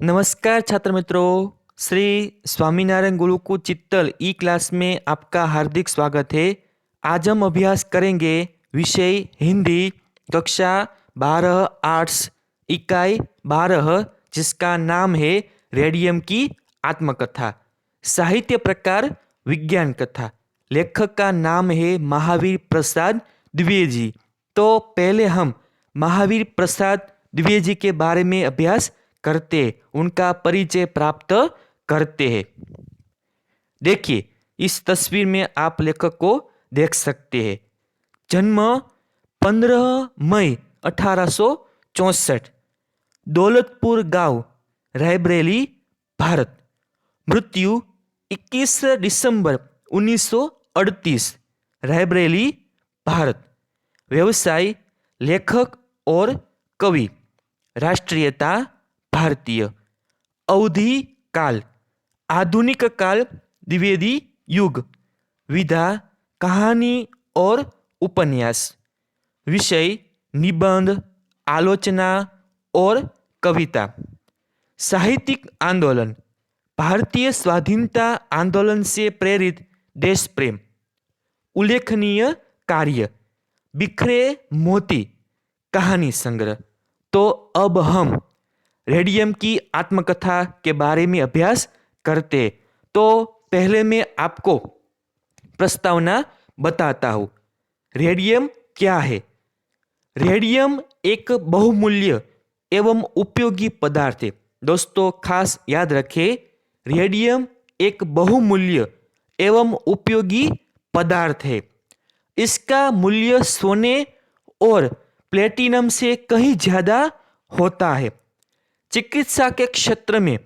नमस्कार छात्र मित्रों, श्री स्वामीनारायण गुरुकुल चित्तल ई क्लास में आपका हार्दिक स्वागत है। आज हम अभ्यास करेंगे विषय हिंदी कक्षा 12 आर्ट्स इकाई 12, जिसका नाम है रेडियम की आत्मकथा। साहित्य प्रकार विज्ञान कथा। लेखक का नाम है महावीर प्रसाद द्विवेदी। तो पहले हम महावीर प्रसाद द्विवेदी के बारे में अभ्यास करते, उनका परिचय प्राप्त करते हैं। देखिए, इस तस्वीर में आप लेखक को देख सकते हैं। जन्म 15 मई 1864, दौलतपुर गांव, रायबरेली, भारत। मृत्यु 21 दिसंबर 1938, रायबरेली, भारत। व्यवसाय लेखक और कवि। राष्ट्रीयता भारतीय। अवधि काल आधुनिक काल, द्विवेदी युग। विधा कहानी और उपन्यास। विषय निबंध, आलोचना और कविता। साहित्यिक आंदोलन भारतीय स्वाधीनता आंदोलन से प्रेरित देश प्रेम। उल्लेखनीय कार्य बिखरे मोती कहानी संग्रह। तो अब हम रेडियम की आत्मकथा के बारे में अभ्यास करते। तो पहले मैं आपको प्रस्तावना बताता हूँ। रेडियम क्या है? रेडियम एक बहुमूल्य एवं उपयोगी पदार्थ है। दोस्तों खास याद रखें, रेडियम एक बहुमूल्य एवं उपयोगी पदार्थ है। इसका मूल्य सोने और प्लेटिनम से कहीं ज्यादा होता है। चिकित्सा के क्षेत्र में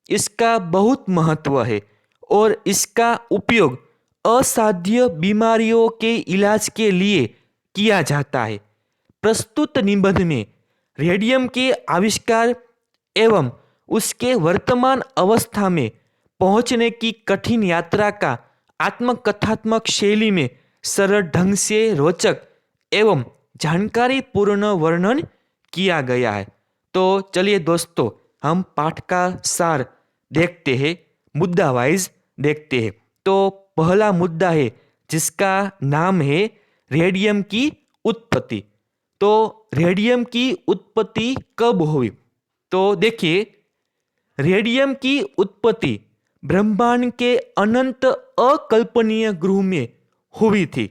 इसका बहुत महत्व है और इसका उपयोग असाध्य बीमारियों के इलाज के लिए किया जाता है। प्रस्तुत निबंध में रेडियम के आविष्कार एवं उसके वर्तमान अवस्था में पहुंचने की कठिन यात्रा का आत्मकथात्मक शैली में सरल ढंग से रोचक एवं जानकारी पूर्ण वर्णन किया गया है। तो चलिए दोस्तों, हम पाठ का सार देखते हैं, मुद्दा वाइज देखते हैं। तो पहला मुद्दा है जिसका नाम है रेडियम की उत्पत्ति। तो रेडियम की उत्पत्ति कब हुई? तो देखिए, रेडियम की उत्पत्ति ब्रह्मांड के अनंत अकल्पनीय ग्रह में हुई थी।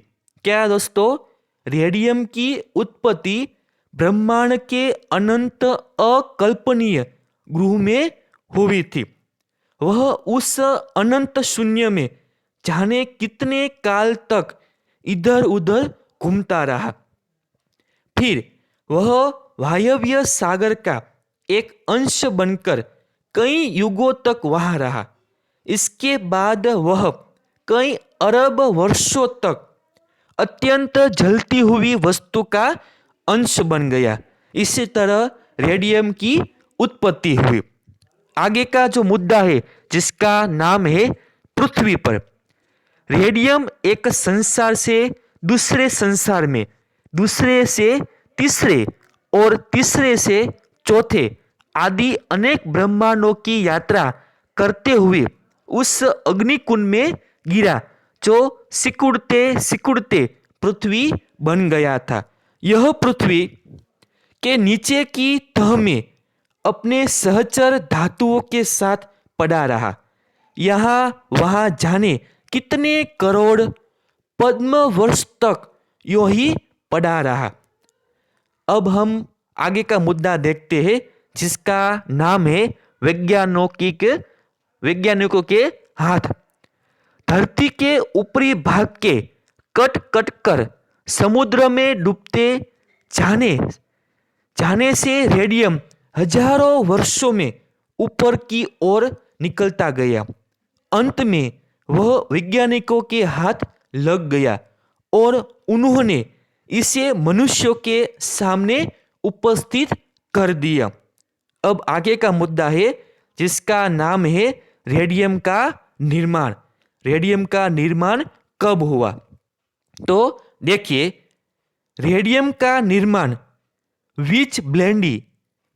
क्या दोस्तों? रेडियम की उत्पत्ति ब्रह्मांड के अनंत अकल्पनीय ग्रह में हुई थी। वह उस अनंत शून्य में जाने कितने काल तक इधर उधर घूमता रहा। फिर वह वायव्य सागर का एक अंश बनकर कई युगों तक वहां रहा। इसके बाद वह कई अरब वर्षों तक अत्यंत जलती हुई वस्तु का अंश बन गया। इसी तरह रेडियम की उत्पत्ति हुई। आगे का जो मुद्दा है जिसका नाम है पृथ्वी पर। रेडियम एक संसार से दूसरे संसार में, दूसरे से तीसरे और तीसरे से चौथे आदि अनेक ब्रह्मांडों की यात्रा करते हुए उस अग्निकुंड में गिरा जो सिकुड़ते सिकुड़ते पृथ्वी बन गया था। यह पृथ्वी के नीचे की तह में अपने सहचर धातुओं के साथ पड़ा रहा। यहाँ वहां जाने कितने करोड़ पद्म वर्ष तक यूं ही पड़ा रहा। अब हम आगे का मुद्दा देखते हैं जिसका नाम है वैज्ञानिकों के हाथ। धरती के ऊपरी भाग के कट कट कर समुद्र में डूबते जाने से रेडियम हजारों वर्षों में ऊपर की ओर निकलता गया। अंत में वह वैज्ञानिकों के हाथ लग गया और उन्होंने इसे मनुष्यों के सामने उपस्थित कर दिया। अब आगे का मुद्दा है जिसका नाम है रेडियम का निर्माण। रेडियम का निर्माण कब हुआ? तो देखिए, रेडियम का निर्माण विच ब्लेंडी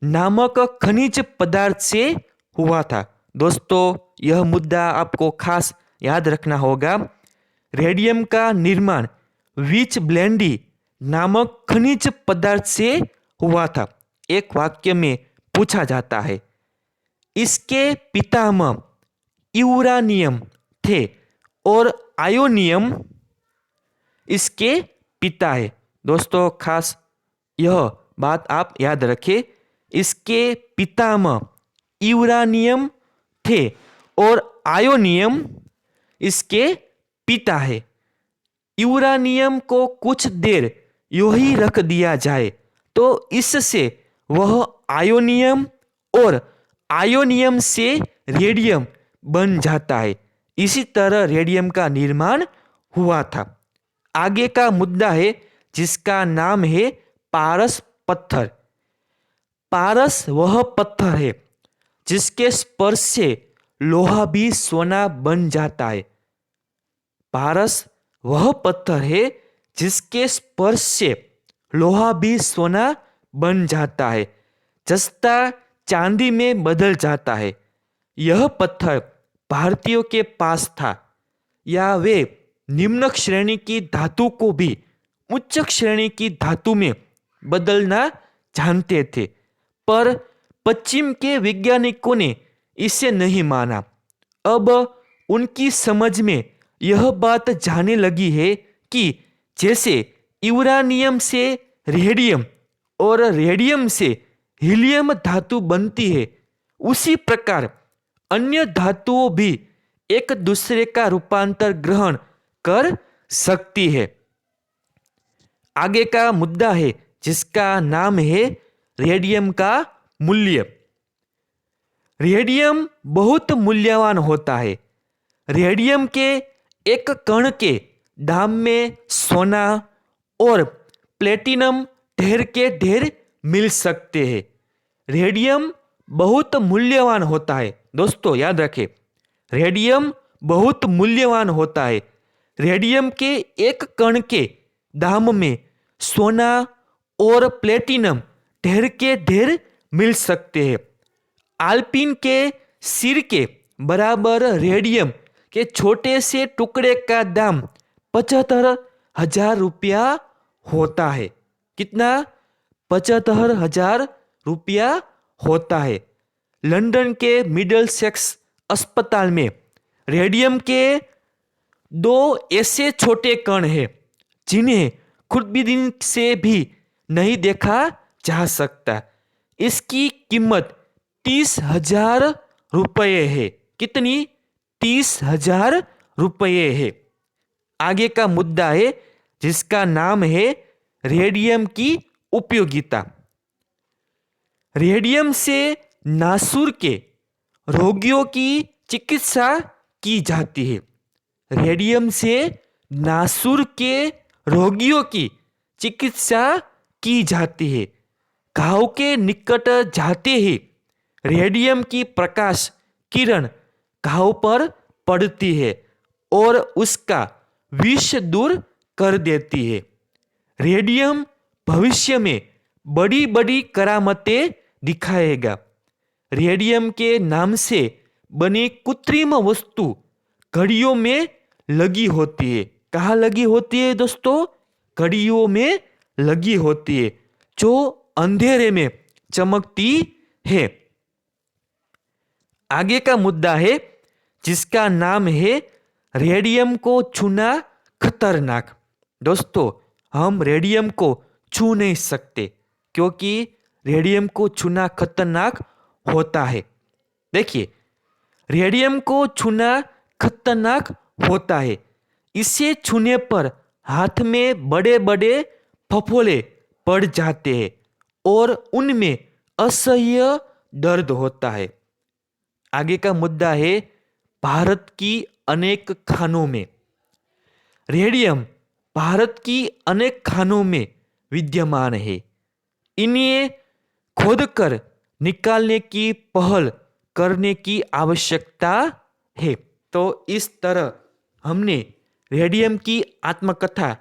नामक खनिज पदार्थ से हुआ था। दोस्तों, यह मुद्दा आपको खास याद रखना होगा। रेडियम का निर्माण विच ब्लेंडी नामक खनिज पदार्थ से हुआ था। एक वाक्य में पूछा जाता है, इसके पितामह यूरानियम थे और आयोनियम इसके पिता है। दोस्तों, खास यह बात आप याद रखें, इसके पितामह यूरानियम थे और आयोनियम इसके पिता है। यूरानियम को कुछ देर यूं ही रख दिया जाए तो इससे वह आयोनियम और आयोनियम से रेडियम बन जाता है। इसी तरह रेडियम का निर्माण हुआ था। आगे का मुद्दा है जिसका नाम है पारस पत्थर। पारस वह पत्थर है जिसके स्पर्श से लोहा भी सोना बन जाता है। पारस वह पत्थर है जिसके स्पर्श से लोहा भी सोना बन जाता है, जस्ता चांदी में बदल जाता है। यह पत्थर भारतीयों के पास था, या वे निम्न श्रेणी की धातु को भी उच्च श्रेणी की धातु में बदलना जानते थे, पर पश्चिम के वैज्ञानिकों ने इसे नहीं माना। अब उनकी समझ में यह बात जाने लगी है कि जैसे यूरानियम से रेडियम और रेडियम से हीलियम धातु बनती है, उसी प्रकार अन्य धातुओं भी एक दूसरे का रूपांतर ग्रहण कर सकती है। आगे का मुद्दा है जिसका नाम है रेडियम का मूल्य। रेडियम बहुत मूल्यवान होता है। रेडियम के एक कण के दाम में सोना और प्लेटिनम ढेर के ढेर मिल सकते हैं। रेडियम बहुत मूल्यवान होता है। दोस्तों, याद रखें, रेडियम बहुत मूल्यवान होता है। रेडियम के एक कण के दाम में सोना और प्लेटिनम ढेर के ढेर मिल सकते हैं। आल्पिन के सिर के बराबर रेडियम के छोटे से टुकड़े का दाम 75,000 रुपया होता है। कितना? 75,000 रुपया होता है। लंदन के मिडलसेक्स अस्पताल में रेडियम के 2 ऐसे छोटे कण हैं जिन्हें खुर्दबीन से भी नहीं देखा जा सकता। इसकी कीमत 30,000 रुपये है। कितनी? 30,000 रुपये है। आगे का मुद्दा है जिसका नाम है रेडियम की उपयोगिता। रेडियम से नासूर के रोगियों की चिकित्सा की जाती है। रेडियम से नासूर के रोगियों की चिकित्सा की जाती है। घाव के निकट जाते ही रेडियम की प्रकाश किरण घाव पर पड़ती है और उसका विष दूर कर देती है। रेडियम भविष्य में बड़ी बड़ी करामतें दिखाएगा। रेडियम के नाम से बनी कृत्रिम वस्तु घड़ियों में लगी होती है। कहाँ लगी होती है दोस्तों? घड़ियों में लगी होती है, जो अंधेरे में चमकती है। आगे का मुद्दा है जिसका नाम है रेडियम को छूना खतरनाक। दोस्तों, हम रेडियम को छू नहीं सकते क्योंकि रेडियम को छूना खतरनाक होता है। देखिए, रेडियम को छूना खतरनाक होता है। इसे छूने पर हाथ में बड़े बड़े फफोले पड़ जाते हैं और उनमें असह्य दर्द होता है। आगे का मुद्दा है भारत की अनेक खानों में। रेडियम भारत की अनेक खानों में विद्यमान है। इन्हें खोदकर निकालने की पहल करने की आवश्यकता है। तो इस तरह हमने रेडियम की आत्मकथा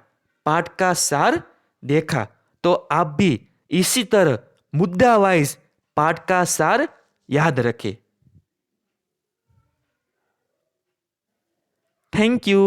पाठ का सार देखा। तो आप भी इसी तरह मुद्दा वाइज पाठ का सार याद रखें। Thank you.